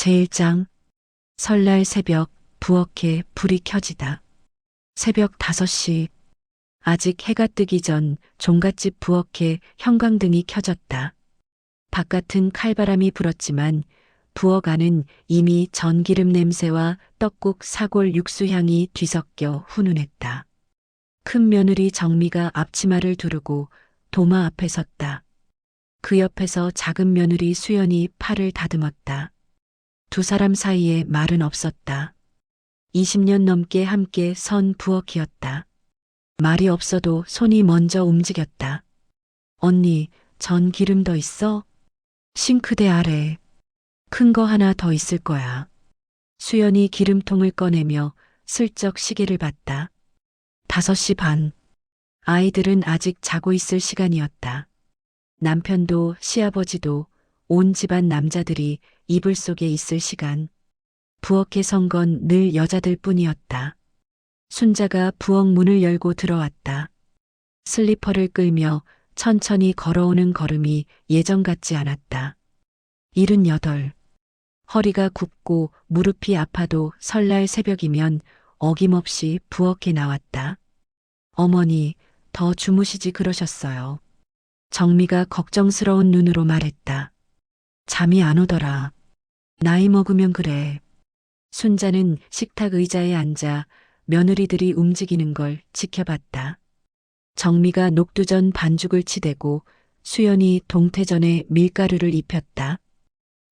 제1장 설날 새벽 부엌에 불이 켜지다. 새벽 5시 아직 해가 뜨기 전 종갓집 부엌에 형광등이 켜졌다. 바깥은 칼바람이 불었지만 부엌 안은 이미 전기름 냄새와 떡국 사골 육수 향이 뒤섞여 훈훈했다. 큰 며느리 정미가 앞치마를 두르고 도마 앞에 섰다. 그 옆에서 작은 며느리 수연이 팔을 다듬었다. 두 사람 사이에 말은 없었다. 20년 넘게 함께 선 부엌이었다. 말이 없어도 손이 먼저 움직였다. 언니, 전 기름 더 있어? 싱크대 아래. 큰 거 하나 더 있을 거야. 수연이 기름통을 꺼내며 슬쩍 시계를 봤다. 5시 반. 아이들은 아직 자고 있을 시간이었다. 남편도 시아버지도 온 집안 남자들이 이불 속에 있을 시간. 부엌에 선 건 늘 여자들 뿐이었다. 순자가 부엌 문을 열고 들어왔다. 슬리퍼를 끌며 천천히 걸어오는 걸음이 예전 같지 않았다. 78. 허리가 굽고 무릎이 아파도 설날 새벽이면 어김없이 부엌에 나왔다. 어머니, 더 주무시지 그러셨어요. 정미가 걱정스러운 눈으로 말했다. 잠이 안 오더라. 나이 먹으면 그래. 순자는 식탁 의자에 앉아 며느리들이 움직이는 걸 지켜봤다. 정미가 녹두전 반죽을 치대고 수연이 동태전에 밀가루를 입혔다.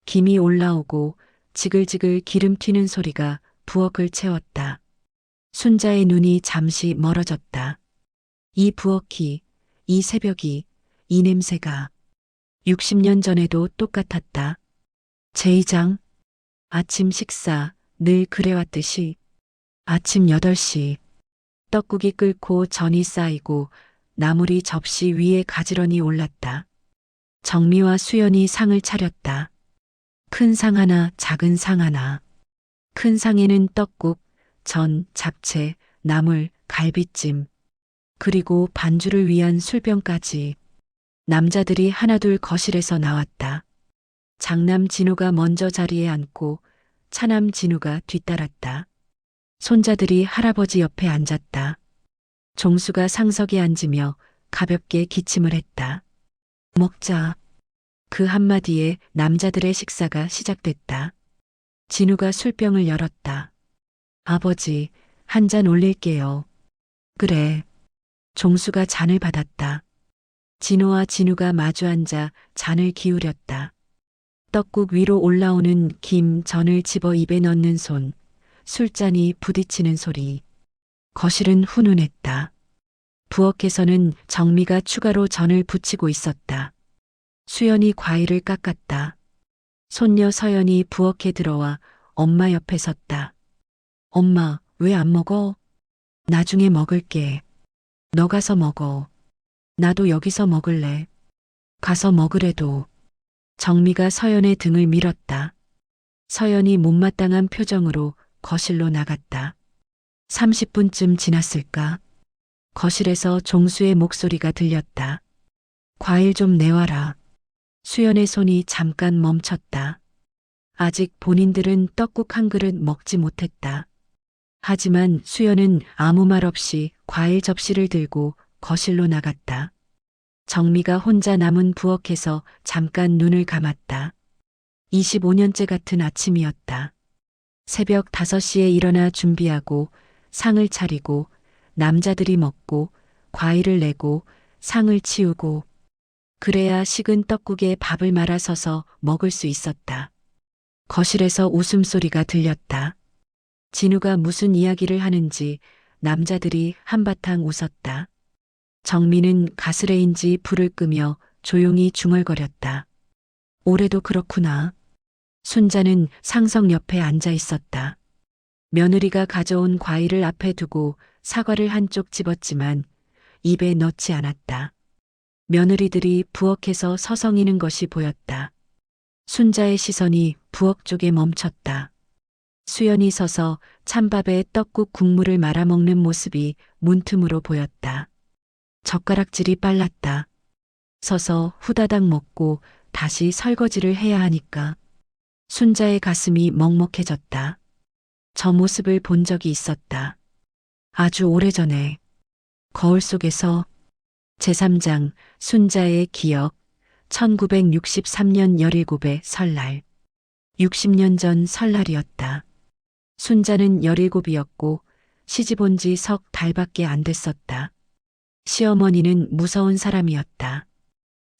김이 올라오고 지글지글 기름 튀는 소리가 부엌을 채웠다. 순자의 눈이 잠시 멀어졌다. 이 부엌이, 이 새벽이, 이 냄새가 60년 전에도 똑같았다. 제2장 아침 식사 늘 그래왔듯이 아침 8시 떡국이 끓고 전이 쌓이고 나물이 접시 위에 가지런히 올랐다. 정미와 수연이 상을 차렸다. 큰 상 하나, 작은 상 하나. 큰 상에는 떡국, 전, 잡채, 나물, 갈비찜, 그리고 반주를 위한 술병까지. 남자들이 하나둘 거실에서 나왔다. 장남 진우가 먼저 자리에 앉고 차남 진우가 뒤따랐다. 손자들이 할아버지 옆에 앉았다. 종수가 상석에 앉으며 가볍게 기침을 했다. 먹자. 그 한마디에 남자들의 식사가 시작됐다. 진우가 술병을 열었다. 아버지, 한 잔 올릴게요. 그래. 종수가 잔을 받았다. 진우와 진우가 마주 앉아 잔을 기울였다. 떡국 위로 올라오는 김, 전을 집어 입에 넣는 손, 술잔이 부딪히는 소리. 거실은 훈훈했다. 부엌에서는 정미가 추가로 전을 부치고 있었다. 수연이 과일을 깎았다. 손녀 서연이 부엌에 들어와 엄마 옆에 섰다. 엄마, 왜 안 먹어? 나중에 먹을게. 너 가서 먹어. 나도 여기서 먹을래. 가서 먹으래도. 정미가 서연의 등을 밀었다. 서연이 못마땅한 표정으로 거실로 나갔다. 30분쯤 지났을까? 거실에서 종수의 목소리가 들렸다. 과일 좀 내와라. 수연의 손이 잠깐 멈췄다. 아직 본인들은 떡국 한 그릇 먹지 못했다. 하지만 수연은 아무 말 없이 과일 접시를 들고 거실로 나갔다. 정미가 혼자 남은 부엌에서 잠깐 눈을 감았다. 25년째 같은 아침이었다. 새벽 5시에 일어나 준비하고 상을 차리고 남자들이 먹고 과일을 내고 상을 치우고 그래야 식은 떡국에 밥을 말아 서서 먹을 수 있었다. 거실에서 웃음소리가 들렸다. 진우가 무슨 이야기를 하는지 남자들이 한바탕 웃었다. 정미는 가스레인지 불을 끄며 조용히 중얼거렸다. 올해도 그렇구나. 순자는 상석 옆에 앉아 있었다. 며느리가 가져온 과일을 앞에 두고 사과를 한쪽 집었지만 입에 넣지 않았다. 며느리들이 부엌에서 서성이는 것이 보였다. 순자의 시선이 부엌 쪽에 멈췄다. 수연이 서서 찬밥에 떡국 국물을 말아먹는 모습이 문틈으로 보였다. 젓가락질이 빨랐다. 서서 후다닥 먹고 다시 설거지를 해야 하니까. 순자의 가슴이 먹먹해졌다. 저 모습을 본 적이 있었다. 아주 오래전에 거울 속에서 제3장 순자의 기억 1963년 17의 설날 60년 전 설날이었다. 순자는 17이었고 시집 온 지 석 달밖에 안 됐었다. 시어머니는 무서운 사람이었다.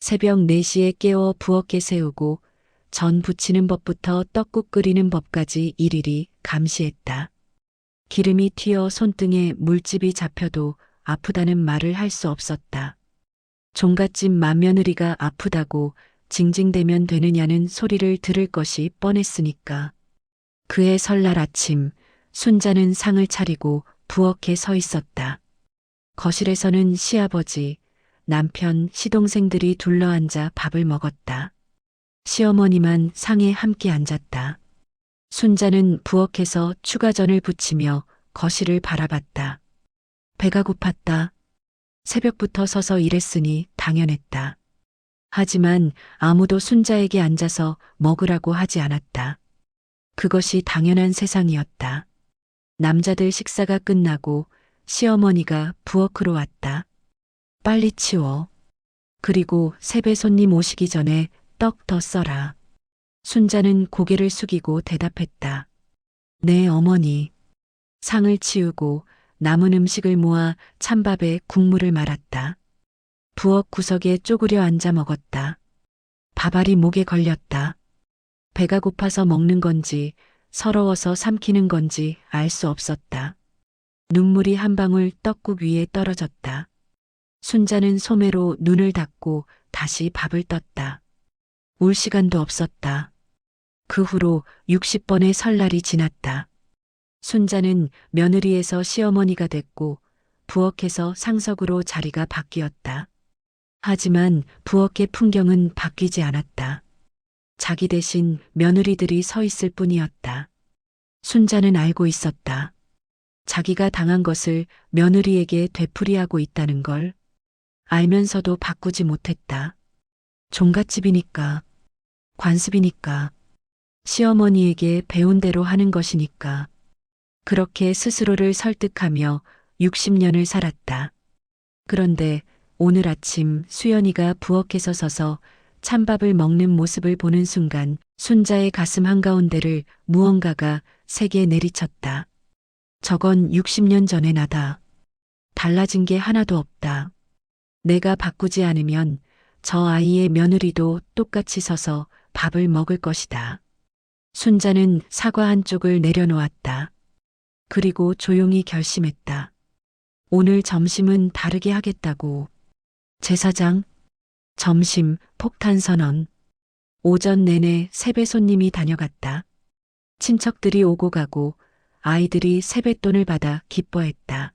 새벽 4시에 깨워 부엌에 세우고 전 부치는 법부터 떡국 끓이는 법까지 일일이 감시했다. 기름이 튀어 손등에 물집이 잡혀도 아프다는 말을 할 수 없었다. 종갓집 맏며느리가 아프다고 징징대면 되느냐는 소리를 들을 것이 뻔했으니까. 그해 설날 아침 순자는 상을 차리고 부엌에 서 있었다. 거실에서는 시아버지, 남편, 시동생들이 둘러앉아 밥을 먹었다. 시어머니만 상에 함께 앉았다. 순자는 부엌에서 추가전을 부치며 거실을 바라봤다. 배가 고팠다. 새벽부터 서서 일했으니 당연했다. 하지만 아무도 순자에게 앉아서 먹으라고 하지 않았다. 그것이 당연한 세상이었다. 남자들 식사가 끝나고 시어머니가 부엌으로 왔다. 빨리 치워. 그리고 세배 손님 오시기 전에 떡 더 써라. 순자는 고개를 숙이고 대답했다. 네, 어머니. 상을 치우고 남은 음식을 모아 찬밥에 국물을 말았다. 부엌 구석에 쪼그려 앉아 먹었다. 밥알이 목에 걸렸다. 배가 고파서 먹는 건지 서러워서 삼키는 건지 알 수 없었다. 눈물이 한 방울 떡국 위에 떨어졌다. 순자는 소매로 눈을 닫고 다시 밥을 떴다. 울 시간도 없었다. 그 후로 60번의 설날이 지났다. 순자는 며느리에서 시어머니가 됐고 부엌에서 상석으로 자리가 바뀌었다. 하지만 부엌의 풍경은 바뀌지 않았다. 자기 대신 며느리들이 서 있을 뿐이었다. 순자는 알고 있었다. 자기가 당한 것을 며느리에게 되풀이하고 있다는 걸 알면서도 바꾸지 못했다. 종갓집이니까, 관습이니까, 시어머니에게 배운 대로 하는 것이니까. 그렇게 스스로를 설득하며 60년을 살았다. 그런데 오늘 아침 수연이가 부엌에서 서서 찬밥을 먹는 모습을 보는 순간 순자의 가슴 한가운데를 무언가가 세게 내리쳤다. 저건 60년 전의 나다. 달라진 게 하나도 없다. 내가 바꾸지 않으면 저 아이의 며느리도 똑같이 서서 밥을 먹을 것이다. 순자는 사과 한쪽을 내려놓았다. 그리고 조용히 결심했다. 오늘 점심은 다르게 하겠다고. 제사장, 점심, 폭탄 선언. 오전 내내 세배 손님이 다녀갔다. 친척들이 오고 가고 아이들이 세뱃돈을 받아 기뻐했다.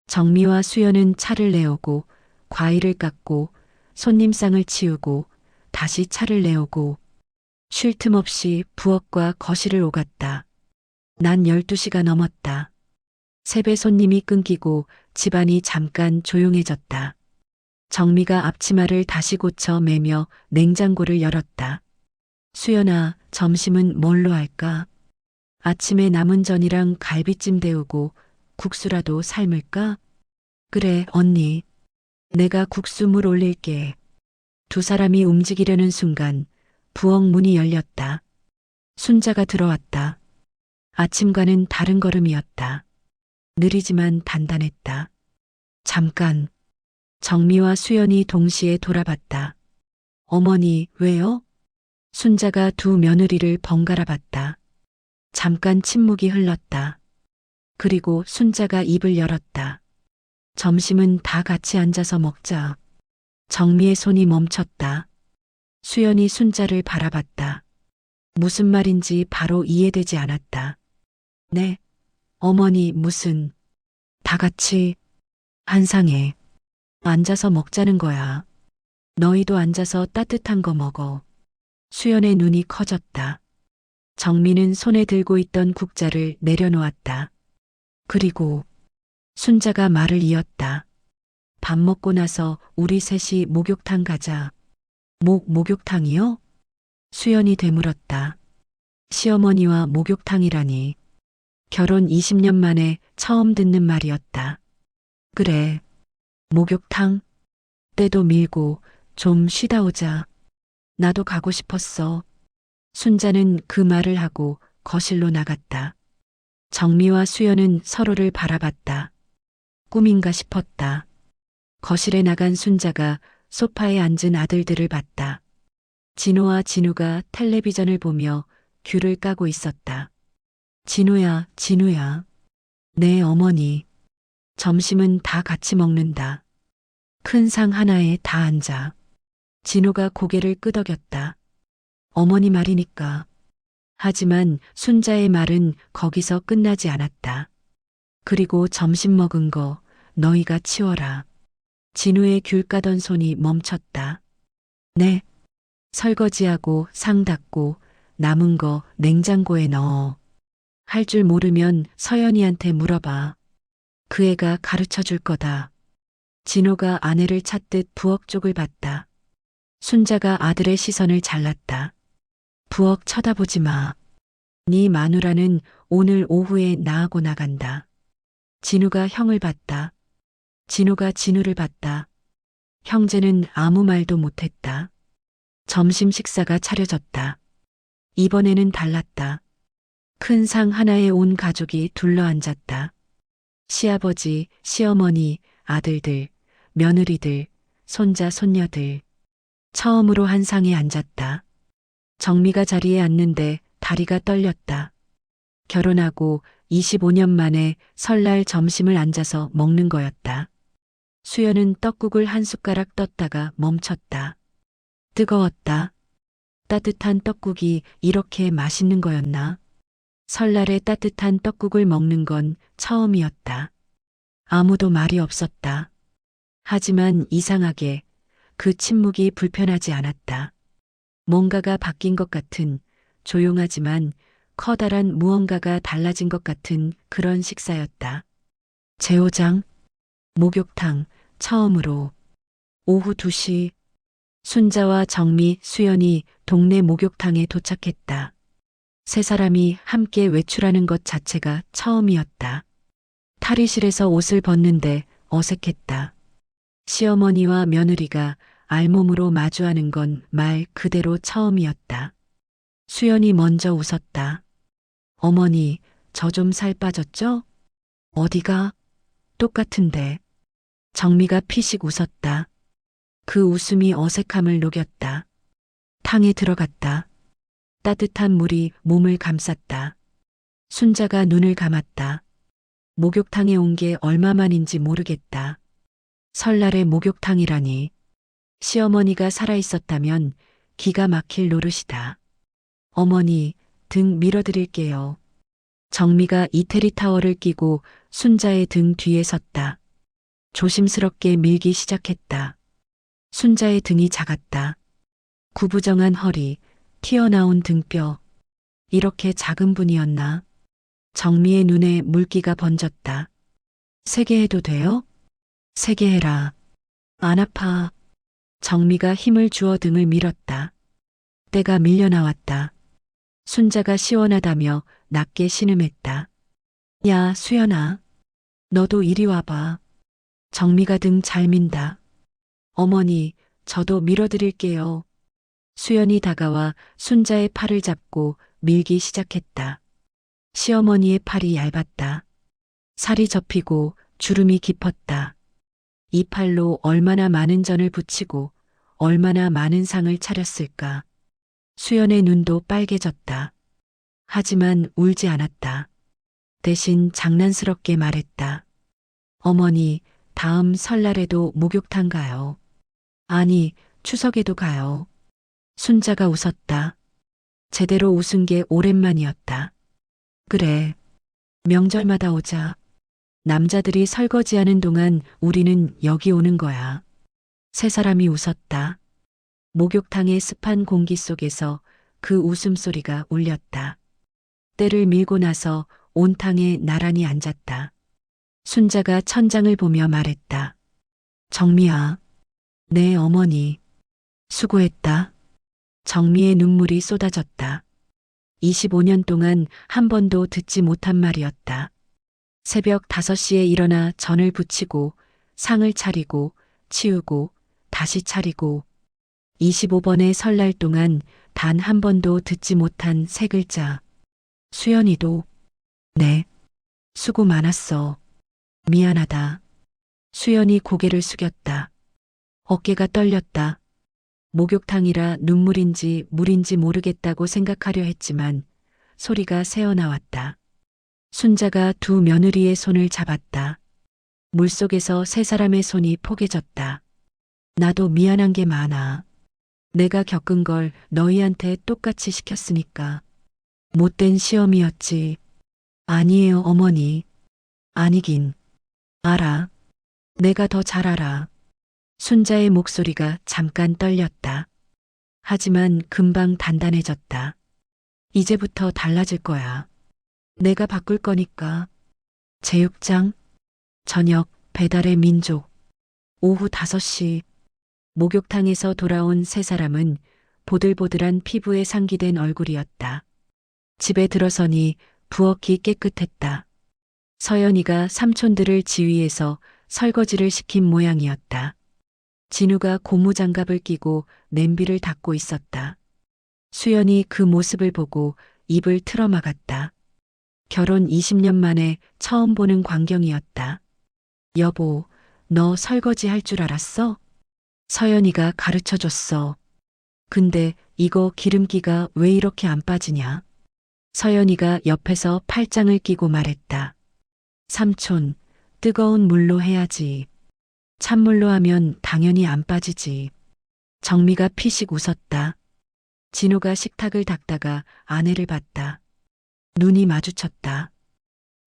정미와 수연은 차를 내오고 과일을 깎고 손님상을 치우고 다시 차를 내오고 쉴 틈 없이 부엌과 거실을 오갔다. 난 12시가 넘었다. 세배 손님이 끊기고 집안이 잠깐 조용해졌다. 정미가 앞치마를 다시 고쳐 매며 냉장고를 열었다. 수연아, 점심은 뭘로 할까? 아침에 남은 전이랑 갈비찜 데우고 국수라도 삶을까? 그래, 언니. 내가 국수물 올릴게. 두 사람이 움직이려는 순간 부엌 문이 열렸다. 순자가 들어왔다. 아침과는 다른 걸음이었다. 느리지만 단단했다. 잠깐. 정미와 수연이 동시에 돌아봤다. 어머니, 왜요? 순자가 두 며느리를 번갈아 봤다. 잠깐 침묵이 흘렀다. 그리고 순자가 입을 열었다. 점심은 다 같이 앉아서 먹자. 정미의 손이 멈췄다. 수연이 순자를 바라봤다. 무슨 말인지 바로 이해되지 않았다. 네, 어머니 무슨, 다 같이, 한 상에, 앉아서 먹자는 거야. 너희도 앉아서 따뜻한 거 먹어. 수연의 눈이 커졌다. 정미는 손에 들고 있던 국자를 내려놓았다. 그리고 순자가 말을 이었다. 밥 먹고 나서 우리 셋이 목욕탕 가자. 목욕탕이요? 수연이 되물었다. 시어머니와 목욕탕이라니. 결혼 20년 만에 처음 듣는 말이었다. 그래, 목욕탕? 때도 밀고 좀 쉬다 오자. 나도 가고 싶었어. 순자는 그 말을 하고 거실로 나갔다. 정미와 수연은 서로를 바라봤다. 꿈인가 싶었다. 거실에 나간 순자가 소파에 앉은 아들들을 봤다. 진호와 진우가 텔레비전을 보며 귤을 까고 있었다. 진우야, 진우야. 내 어머니. 점심은 다 같이 먹는다. 큰 상 하나에 다 앉아. 진우가 고개를 끄덕였다. 어머니 말이니까. 하지만 순자의 말은 거기서 끝나지 않았다. 그리고 점심 먹은 거 너희가 치워라. 진우의 귤 까던 손이 멈췄다. 네. 설거지하고 상 닦고 남은 거 냉장고에 넣어. 할 줄 모르면 서연이한테 물어봐. 그 애가 가르쳐 줄 거다. 진호가 아내를 찾듯 부엌 쪽을 봤다. 순자가 아들의 시선을 잘랐다. 부엌 쳐다보지 마. 네 마누라는 오늘 오후에 나하고 나간다. 진우가 형을 봤다. 진우가 진우를 봤다. 형제는 아무 말도 못했다. 점심 식사가 차려졌다. 이번에는 달랐다. 큰 상 하나에 온 가족이 둘러앉았다. 시아버지, 시어머니, 아들들, 며느리들, 손자, 손녀들. 처음으로 한 상에 앉았다. 정미가 자리에 앉는데 다리가 떨렸다. 결혼하고 25년 만에 설날 점심을 앉아서 먹는 거였다. 수연은 떡국을 한 숟가락 떴다가 멈췄다. 뜨거웠다. 따뜻한 떡국이 이렇게 맛있는 거였나? 설날에 따뜻한 떡국을 먹는 건 처음이었다. 아무도 말이 없었다. 하지만 이상하게 그 침묵이 불편하지 않았다. 뭔가가 바뀐 것 같은 조용하지만 커다란 무언가가 달라진 것 같은 그런 식사였다. 제오장, 목욕탕, 처음으로. 오후 2시, 순자와 정미, 수연이 동네 목욕탕에 도착했다. 세 사람이 함께 외출하는 것 자체가 처음이었다. 탈의실에서 옷을 벗는데 어색했다. 시어머니와 며느리가 알몸으로 마주하는 건 말 그대로 처음이었다. 수연이 먼저 웃었다. 어머니, 저 좀 살 빠졌죠? 어디가? 똑같은데. 정미가 피식 웃었다. 그 웃음이 어색함을 녹였다. 탕에 들어갔다. 따뜻한 물이 몸을 감쌌다. 순자가 눈을 감았다. 목욕탕에 온 게 얼마만인지 모르겠다. 설날의 목욕탕이라니. 시어머니가 살아있었다면 기가 막힐 노릇이다. 어머니, 등 밀어드릴게요. 정미가 이태리 타월을 끼고 순자의 등 뒤에 섰다. 조심스럽게 밀기 시작했다. 순자의 등이 작았다. 구부정한 허리, 튀어나온 등뼈. 이렇게 작은 분이었나? 정미의 눈에 물기가 번졌다. 세게 해도 돼요? 세게 해라. 안 아파. 정미가 힘을 주어 등을 밀었다. 때가 밀려나왔다. 순자가 시원하다며 낮게 신음했다. 야, 수연아. 너도 이리 와봐. 정미가 등 잘 민다. 어머니, 저도 밀어드릴게요. 수연이 다가와 순자의 팔을 잡고 밀기 시작했다. 시어머니의 팔이 얇았다. 살이 접히고 주름이 깊었다. 이 팔로 얼마나 많은 전을 부치고 얼마나 많은 상을 차렸을까. 수연의 눈도 빨개졌다. 하지만 울지 않았다. 대신 장난스럽게 말했다. 어머니, 다음 설날에도 목욕탕 가요. 아니, 추석에도 가요. 순자가 웃었다. 제대로 웃은 게 오랜만이었다. 그래, 명절마다 오자. 남자들이 설거지하는 동안 우리는 여기 오는 거야. 세 사람이 웃었다. 목욕탕의 습한 공기 속에서 그 웃음소리가 울렸다. 때를 밀고 나서 온탕에 나란히 앉았다. 순자가 천장을 보며 말했다. 정미야, 내 어머니, 수고했다. 정미의 눈물이 쏟아졌다. 25년 동안 한 번도 듣지 못한 말이었다. 새벽 5시에 일어나 전을 부치고 상을 차리고 치우고 다시 차리고 25번의 설날 동안 단 한 번도 듣지 못한 세 글자. 수연이도 네. 수고 많았어. 미안하다. 수연이 고개를 숙였다. 어깨가 떨렸다. 목욕탕이라 눈물인지 물인지 모르겠다고 생각하려 했지만 소리가 새어나왔다. 순자가 두 며느리의 손을 잡았다. 물속에서 세 사람의 손이 포개졌다. 나도 미안한 게 많아. 내가 겪은 걸 너희한테 똑같이 시켰으니까. 못된 시험이었지. 아니에요, 어머니. 아니긴. 알아. 내가 더 잘 알아. 순자의 목소리가 잠깐 떨렸다. 하지만 금방 단단해졌다. 이제부터 달라질 거야. 내가 바꿀 거니까. 제육장, 저녁, 배달의 민족. 오후 5시. 목욕탕에서 돌아온 세 사람은 보들보들한 피부에 상기된 얼굴이었다. 집에 들어서니 부엌이 깨끗했다. 서연이가 삼촌들을 지휘해서 설거지를 시킨 모양이었다. 진우가 고무장갑을 끼고 냄비를 닦고 있었다. 수연이 그 모습을 보고 입을 틀어막았다. 결혼 20년 만에 처음 보는 광경이었다. 여보, 너 설거지 할 줄 알았어? 서연이가 가르쳐줬어. 근데 이거 기름기가 왜 이렇게 안 빠지냐? 서연이가 옆에서 팔짱을 끼고 말했다. 삼촌, 뜨거운 물로 해야지. 찬물로 하면 당연히 안 빠지지. 정미가 피식 웃었다. 진호가 식탁을 닦다가 아내를 봤다. 눈이 마주쳤다.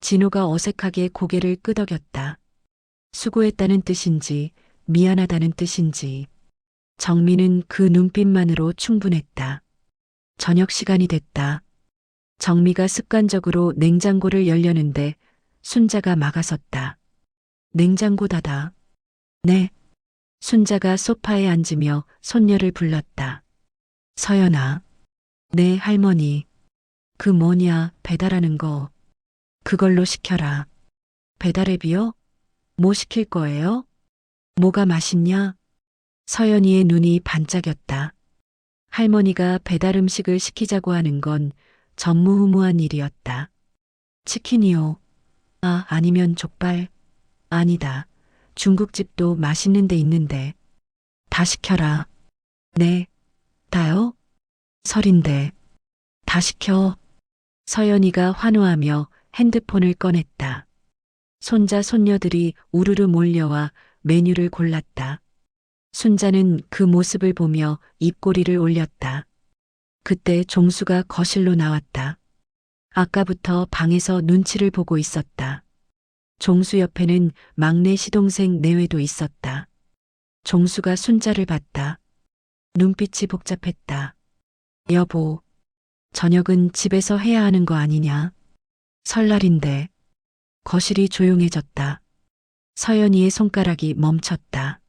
진호가 어색하게 고개를 끄덕였다. 수고했다는 뜻인지 미안하다는 뜻인지. 정미는 그 눈빛만으로 충분했다. 저녁 시간이 됐다. 정미가 습관적으로 냉장고를 열려는데 순자가 막아섰다. 냉장고 닫아. 네. 순자가 소파에 앉으며 손녀를 불렀다. 서연아. 네, 할머니. 그 뭐냐, 배달하는 거. 그걸로 시켜라. 배달앱이요? 뭐 시킬 거예요? 뭐가 맛있냐? 서연이의 눈이 반짝였다. 할머니가 배달 음식을 시키자고 하는 건 전무후무한 일이었다. 치킨이요. 아, 아니면 족발. 아니다. 중국집도 맛있는 데 있는데. 다 시켜라. 네. 다요? 설인데. 다 시켜. 서연이가 환호하며 핸드폰을 꺼냈다. 손자 손녀들이 우르르 몰려와 메뉴를 골랐다. 순자는 그 모습을 보며 입꼬리를 올렸다. 그때 종수가 거실로 나왔다. 아까부터 방에서 눈치를 보고 있었다. 종수 옆에는 막내 시동생 내외도 있었다. 종수가 순자를 봤다. 눈빛이 복잡했다. 여보, 저녁은 집에서 해야 하는 거 아니냐? 설날인데. 거실이 조용해졌다. 서연이의 손가락이 멈췄다.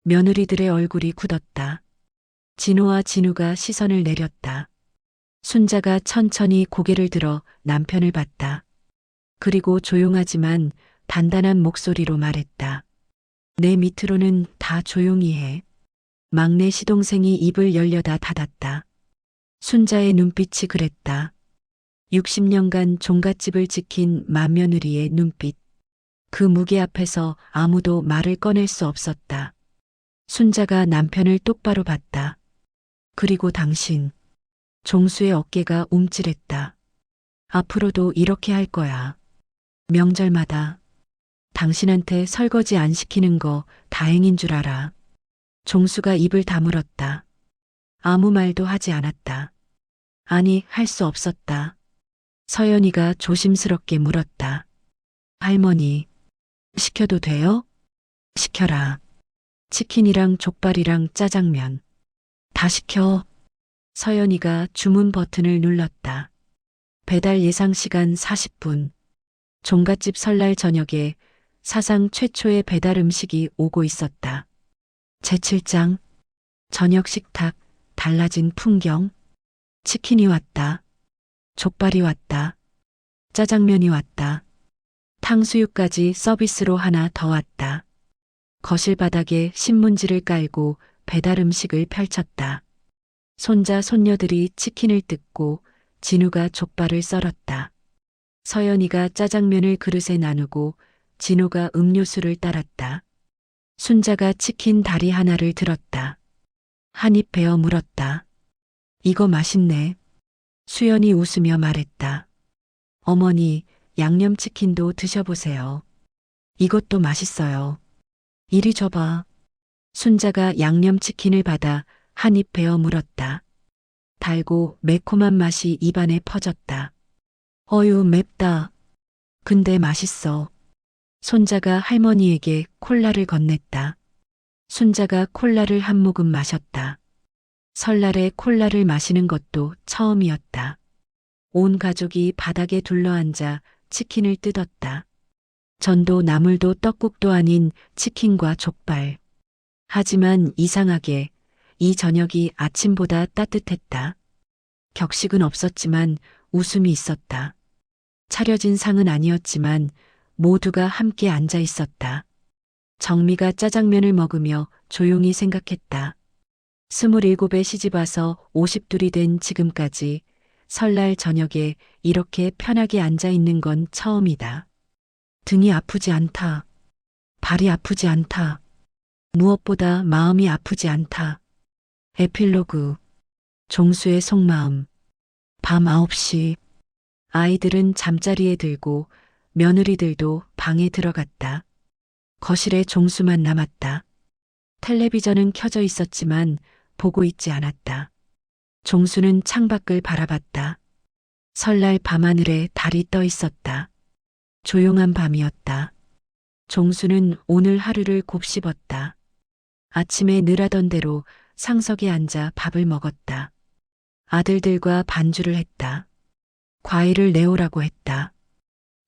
며느리들의 얼굴이 굳었다. 진호와 진우가 시선을 내렸다. 순자가 천천히 고개를 들어 남편을 봤다. 그리고 조용하지만 단단한 목소리로 말했다. 내 밑으로는 다 조용히 해. 막내 시동생이 입을 열려다 닫았다. 순자의 눈빛이 그랬다. 60년간 종갓집을 지킨 맏며느리의 눈빛. 그 무게 앞에서 아무도 말을 꺼낼 수 없었다. 순자가 남편을 똑바로 봤다. 그리고 당신. 종수의 어깨가 움찔했다. 앞으로도 이렇게 할 거야. 명절마다. 당신한테 설거지 안 시키는 거 다행인 줄 알아. 종수가 입을 다물었다. 아무 말도 하지 않았다. 아니, 할 수 없었다. 서연이가 조심스럽게 물었다. 할머니, 시켜도 돼요? 시켜라. 치킨이랑 족발이랑 짜장면. 다 시켜. 서연이가 주문 버튼을 눌렀다. 배달 예상 시간 40분. 종갓집 설날 저녁에 사상 최초의 배달 음식이 오고 있었다. 제7장. 저녁 식탁, 달라진 풍경. 치킨이 왔다. 족발이 왔다. 짜장면이 왔다. 탕수육까지 서비스로 하나 더 왔다. 거실 바닥에 신문지를 깔고 배달 음식을 펼쳤다. 손자 손녀들이 치킨을 뜯고 진우가 족발을 썰었다. 서연이가 짜장면을 그릇에 나누고 진우가 음료수를 따랐다. 순자가 치킨 다리 하나를 들었다. 한 입 베어 물었다. 이거 맛있네. 수연이 웃으며 말했다. 어머니, 양념치킨도 드셔보세요. 이것도 맛있어요. 이리 줘봐. 순자가 양념치킨을 받아 한 입 베어 물었다. 달고 매콤한 맛이 입안에 퍼졌다. 어유, 맵다. 근데 맛있어. 손자가 할머니에게 콜라를 건넸다. 순자가 콜라를 한 모금 마셨다. 설날에 콜라를 마시는 것도 처음이었다. 온 가족이 바닥에 둘러앉아 치킨을 뜯었다. 전도 나물도 떡국도 아닌 치킨과 족발. 하지만 이상하게 이 저녁이 아침보다 따뜻했다. 격식은 없었지만 웃음이 있었다. 차려진 상은 아니었지만 모두가 함께 앉아 있었다. 정미가 짜장면을 먹으며 조용히 생각했다. 27에 시집와서 50둘이 된 지금까지 설날 저녁에 이렇게 편하게 앉아 있는 건 처음이다. 등이 아프지 않다. 발이 아프지 않다. 무엇보다 마음이 아프지 않다. 에필로그. 종수의 속마음. 밤 9시. 아이들은 잠자리에 들고 며느리들도 방에 들어갔다. 거실에 종수만 남았다. 텔레비전은 켜져 있었지만 보고 있지 않았다. 종수는 창밖을 바라봤다. 설날 밤하늘에 달이 떠 있었다. 조용한 밤이었다. 종수는 오늘 하루를 곱씹었다. 아침에 늘 하던 대로 상석에 앉아 밥을 먹었다. 아들들과 반주를 했다. 과일을 내오라고 했다.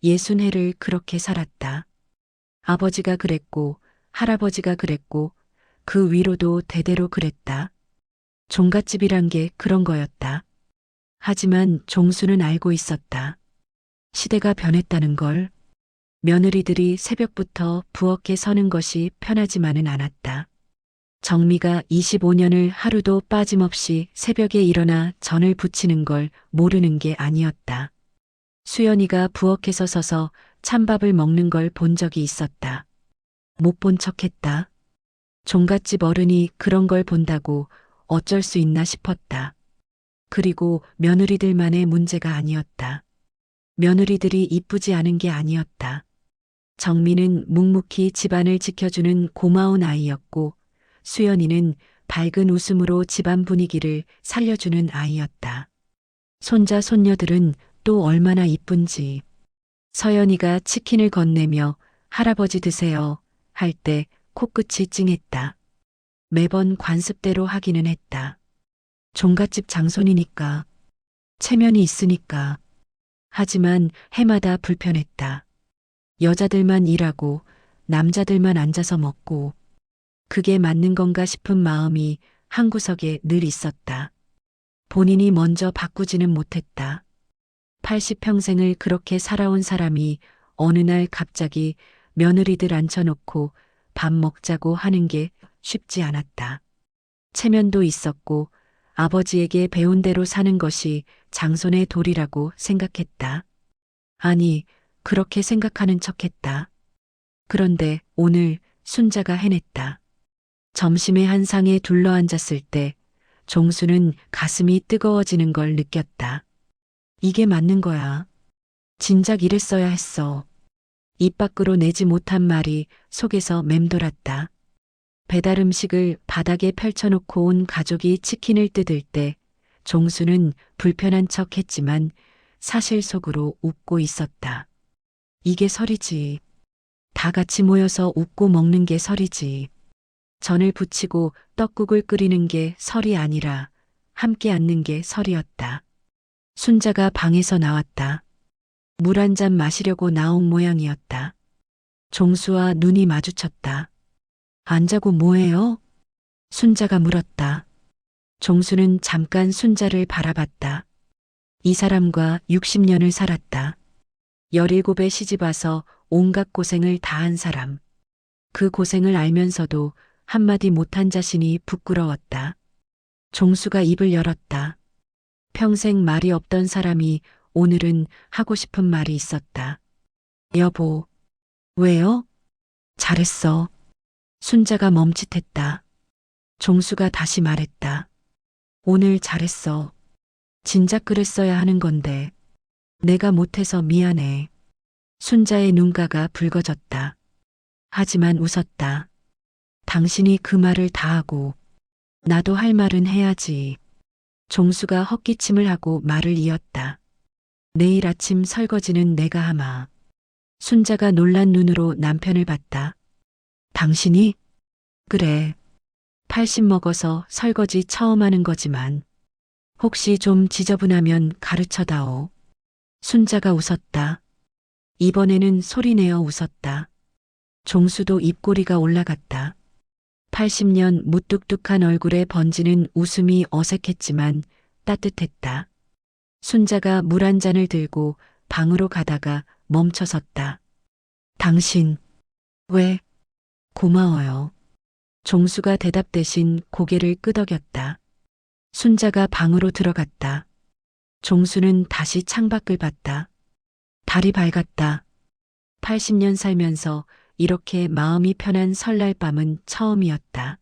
60해를 그렇게 살았다. 아버지가 그랬고 할아버지가 그랬고 그 위로도 대대로 그랬다. 종갓집이란 게 그런 거였다. 하지만 종수는 알고 있었다. 시대가 변했다는 걸. 며느리들이 새벽부터 부엌에 서는 것이 편하지만은 않았다. 정미가 25년을 하루도 빠짐없이 새벽에 일어나 전을 부치는 걸 모르는 게 아니었다. 수연이가 부엌에서 서서 찬밥을 먹는 걸 본 적이 있었다. 못 본 척했다. 종갓집 어른이 그런 걸 본다고 어쩔 수 있나 싶었다. 그리고 며느리들만의 문제가 아니었다. 며느리들이 이쁘지 않은 게 아니었다. 정미는 묵묵히 집안을 지켜주는 고마운 아이였고 수연이는 밝은 웃음으로 집안 분위기를 살려주는 아이였다. 손자 손녀들은 또 얼마나 이쁜지. 서연이가 치킨을 건네며 할아버지 드세요 할 때 코끝이 찡했다. 매번 관습대로 하기는 했다. 종갓집 장손이니까, 체면이 있으니까. 하지만 해마다 불편했다. 여자들만 일하고 남자들만 앉아서 먹고 그게 맞는 건가 싶은 마음이 한구석에 늘 있었다. 본인이 먼저 바꾸지는 못했다. 80평생을 그렇게 살아온 사람이 어느 날 갑자기 며느리들 앉혀놓고 밥 먹자고 하는 게 쉽지 않았다. 체면도 있었고 아버지에게 배운 대로 사는 것이 장손의 도리라고 생각했다. 아니, 그렇게 생각하는 척했다. 그런데 오늘 순자가 해냈다. 점심에 한 상에 둘러앉았을 때 종수는 가슴이 뜨거워지는 걸 느꼈다. 이게 맞는 거야. 진작 이랬어야 했어. 입 밖으로 내지 못한 말이 속에서 맴돌았다. 배달 음식을 바닥에 펼쳐놓고 온 가족이 치킨을 뜯을 때 종수는 불편한 척 했지만 사실 속으로 웃고 있었다. 이게 설이지. 다 같이 모여서 웃고 먹는 게 설이지. 전을 부치고 떡국을 끓이는 게 설이 아니라 함께 앉는 게 설이었다. 순자가 방에서 나왔다. 물 한 잔 마시려고 나온 모양이었다. 종수와 눈이 마주쳤다. 안 자고 뭐해요? 순자가 물었다. 종수는 잠깐 순자를 바라봤다. 이 사람과 60년을 살았다. 17에 시집와서 온갖 고생을 다한 사람. 그 고생을 알면서도 한마디 못한 자신이 부끄러웠다. 종수가 입을 열었다. 평생 말이 없던 사람이 오늘은 하고 싶은 말이 있었다. 여보. 왜요? 잘했어. 순자가 멈칫했다. 종수가 다시 말했다. 오늘 잘했어. 진작 그랬어야 하는 건데. 내가 못해서 미안해. 순자의 눈가가 붉어졌다. 하지만 웃었다. 당신이 그 말을 다 하고 나도 할 말은 해야지. 종수가 헛기침을 하고 말을 이었다. 내일 아침 설거지는 내가 하마. 순자가 놀란 눈으로 남편을 봤다. 당신이? 그래. 80 먹어서 설거지 처음 하는 거지만 혹시 좀 지저분하면 가르쳐다오. 순자가 웃었다. 이번에는 소리내어 웃었다. 종수도 입꼬리가 올라갔다. 80년 무뚝뚝한 얼굴에 번지는 웃음이 어색했지만 따뜻했다. 순자가 물 한 잔을 들고 방으로 가다가 멈춰섰다. 당신, 왜? 고마워요. 종수가 대답 대신 고개를 끄덕였다. 순자가 방으로 들어갔다. 종수는 다시 창밖을 봤다. 달이 밝았다. 80년 살면서 이렇게 마음이 편한 설날 밤은 처음이었다.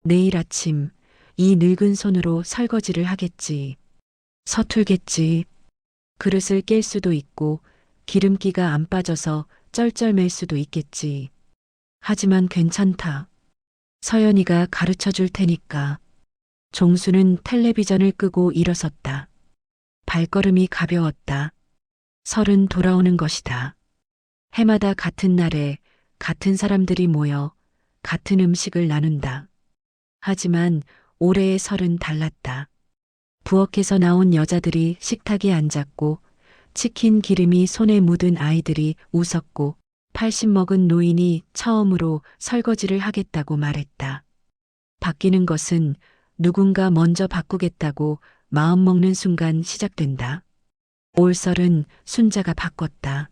내일 아침 이 늙은 손으로 설거지를 하겠지. 서툴겠지. 그릇을 깰 수도 있고 기름기가 안 빠져서 쩔쩔맬 수도 있겠지. 하지만 괜찮다. 서연이가 가르쳐 줄 테니까. 종수는 텔레비전을 끄고 일어섰다. 발걸음이 가벼웠다. 설은 돌아오는 것이다. 해마다 같은 날에 같은 사람들이 모여 같은 음식을 나눈다. 하지만 올해의 설은 달랐다. 부엌에서 나온 여자들이 식탁에 앉았고 치킨 기름이 손에 묻은 아이들이 웃었고 80 먹은 노인이 처음으로 설거지를 하겠다고 말했다. 바뀌는 것은 누군가 먼저 바꾸겠다고 마음먹는 순간 시작된다. 올 설은 순자가 바꿨다.